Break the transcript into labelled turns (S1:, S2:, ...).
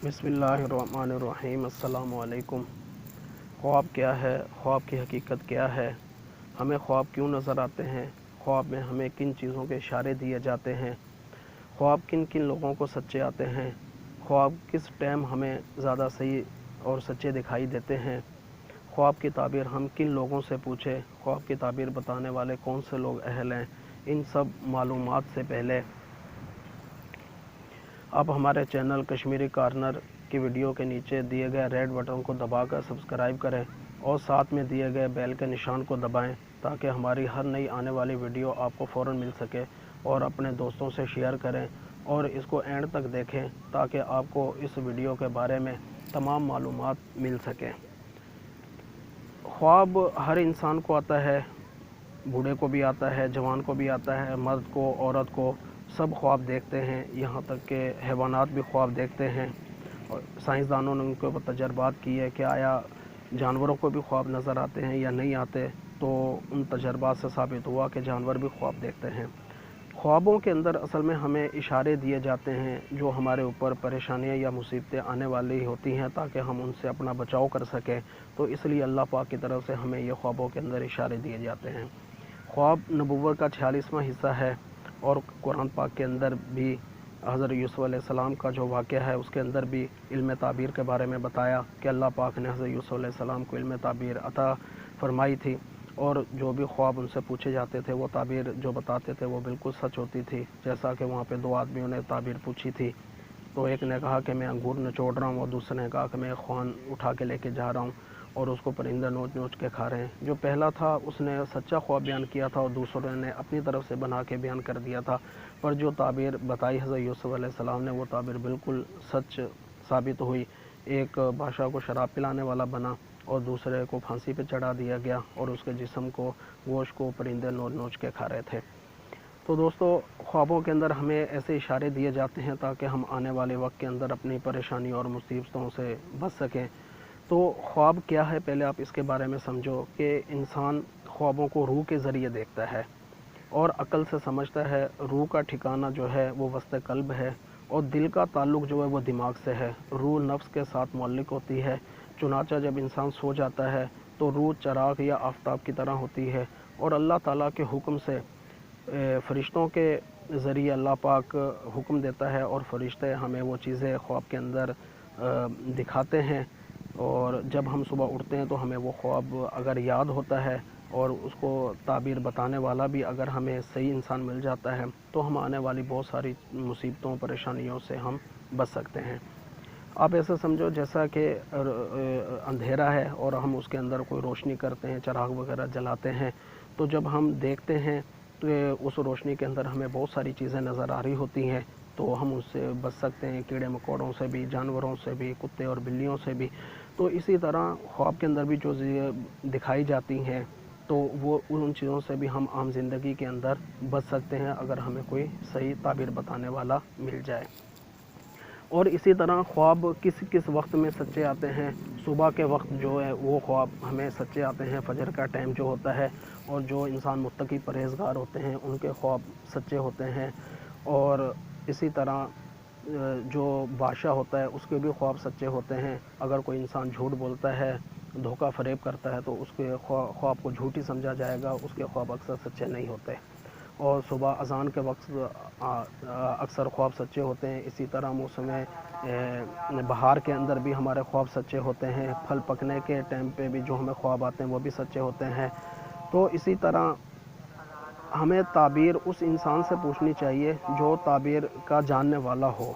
S1: बिस्मिल्लाहिर्रहमानिर्रहीम। अस्सलाम वालेकुम। ख्वाब क्या है, ख्वाब की हकीकत क्या है, हमें ख्वाब क्यों नज़र आते हैं, ख्वाब में हमें किन चीज़ों के इशारे दिए जाते हैं, ख्वाब किन किन लोगों को सच्चे आते हैं, ख्वाब किस टाइम हमें ज़्यादा सही और सच्चे दिखाई देते हैं, ख्वाब की ताबीर हम किन लोगों से पूछें, ख्वाब की ताबीर बताने वाले कौन से लोग अहल हैं, इन सब मालूमात से पहले आप हमारे चैनल कश्मीरी कॉर्नर की वीडियो के नीचे दिए गए रेड बटन को दबाकर सब्सक्राइब करें और साथ में दिए गए बेल के निशान को दबाएं ताकि हमारी हर नई आने वाली वीडियो आपको फ़ौरन मिल सके, और अपने दोस्तों से शेयर करें और इसको एंड तक देखें ताकि आपको इस वीडियो के बारे में तमाम मालूमात मिल सकें। ख्वाब हर इंसान को आता है, बूढ़े को भी आता है, जवान को भी आता है, मर्द को, औरत को, सब ख्वाब देखते हैं। यहाँ तक कि हैवानात भी ख्वाब देखते हैं और साइंसदानों ने उनके ऊपर तजर्बात किए कि आया जानवरों को भी ख्वाब नज़र आते हैं या नहीं आते, तो उन तजर्बात से साबित हुआ कि जानवर भी ख्वाब देखते हैं। ख्वाबों के अंदर असल में हमें इशारे दिए जाते हैं जो हमारे ऊपर परेशानियाँ या मुसीबतें आने वाली होती हैं ताकि हम उनसे अपना बचाव कर सकें। तो इसलिए अल्लाह पाक की तरफ से हमें ये ख्वाबों के अंदर इशारे दिए जाते हैं। ख्वाब नबुव्वत का 46वां हिस्सा है और कुरान पाक के अंदर भी हज़रत यूसुफ़ अलैहिस्सलाम का जो वाक़या है उसके अंदर भी इल्म ताबीर के बारे में बताया कि अल्लाह पाक ने हज़रत यूसुफ़ अलैहिस्सलाम को इल्म ताबीर अता फ़रमाई थी, और जो भी ख्वाब उनसे पूछे जाते थे वो ताबीर जो बताते थे वो बिल्कुल सच होती थी। जैसा कि वहाँ पे दो आदमियों ने ताबीर पूछी थी, तो एक ने कहा कि मैं अंगूर निचोड़ रहा हूँ और दूसरे ने कहा कि मैं ख्वान उठा के लेके जा रहा हूँ और उसको परिंदे नोच नोच के खा रहे हैं। जो पहला था उसने सच्चा ख्वाब बयान किया था और दूसरे ने अपनी तरफ से बना के बयान कर दिया था, पर जो ताबीर बताई हज़रत यूसुफ़ अलैहिस्सलाम ने वो ताबीर बिल्कुल सच साबित हुई। एक बादशाह को शराब पिलाने वाला बना और दूसरे को फांसी पे चढ़ा दिया गया और उसके जिस्म को, गोश्त को परिंदे नोच नोच के खा रहे थे। तो दोस्तों, ख्वाबों के अंदर हमें ऐसे इशारे दिए जाते हैं ताकि हम आने वाले वक्त के अंदर अपनी परेशानी और मुसीबतों से बच सकें। तो ख्वाब क्या है, पहले आप इसके बारे में समझो कि इंसान ख्वाबों को रूह के ज़रिए देखता है और अक्ल से समझता है। रूह का ठिकाना जो है वो वस्ते कल्ब है और दिल का ताल्लुक़ जो है वो दिमाग से है। रूह नफ्स के साथ मुअल्लिक़ होती है, चुनाचा जब इंसान सो जाता है तो रूह चराग या आफ़ताब की तरह होती है और अल्लाह ताला के हुक्म से फ़रिश्तों के ज़रिए अल्लाह पाक हुक्म देता है और फ़रिश्ते हमें वो चीज़ें ख्वाब के अंदर दिखाते हैं। और जब हम सुबह उठते हैं तो हमें वो ख्वाब अगर याद होता है और उसको ताबीर बताने वाला भी अगर हमें सही इंसान मिल जाता है तो हम आने वाली बहुत सारी मुसीबतों, परेशानियों से हम बच सकते हैं। आप ऐसा समझो जैसा कि अंधेरा है और हम उसके अंदर कोई रोशनी करते हैं, चिराग वगैरह जलाते हैं, तो जब हम देखते हैं तो उस रोशनी के अंदर हमें बहुत सारी चीज़ें नज़र आ रही होती हैं, तो हम उससे बच सकते हैं, कीड़े मकोड़ों से भी, जानवरों से भी, कुत्ते और बिल्लियों से भी। तो इसी तरह ख्वाब के अंदर भी जो चीज़ें दिखाई जाती हैं तो वो उन चीज़ों से भी हम आम ज़िंदगी के अंदर बच सकते हैं अगर हमें कोई सही ताबीर बताने वाला मिल जाए। और इसी तरह ख्वाब किस किस वक्त में सच्चे आते हैं। सुबह के वक्त जो है वो ख्वाब हमें सच्चे आते हैं, फजर का टाइम जो होता है, और जो इंसान मुत्तकी परहेज़गार होते हैं उनके ख्वाब सच्चे होते हैं। और इसी तरह जो बादशाह होता है उसके भी ख्वाब सच्चे होते हैं। अगर कोई इंसान झूठ बोलता है, धोखा फ़रेब करता है, तो उसके ख्वाब को झूठ ही समझा जाएगा, उसके ख्वाब अक्सर सच्चे नहीं होते। और सुबह अज़ान के वक्त अक्सर ख्वाब सच्चे होते हैं। इसी तरह मौसम बहार के अंदर भी हमारे ख्वाब सच्चे होते हैं। फल पकने के टाइम पे भी जो हमें ख्वाब आते हैं वो भी सच्चे होते हैं। तो इसी तरह हमें ताबीर उस इंसान से पूछनी चाहिए जो ताबीर का जानने वाला हो।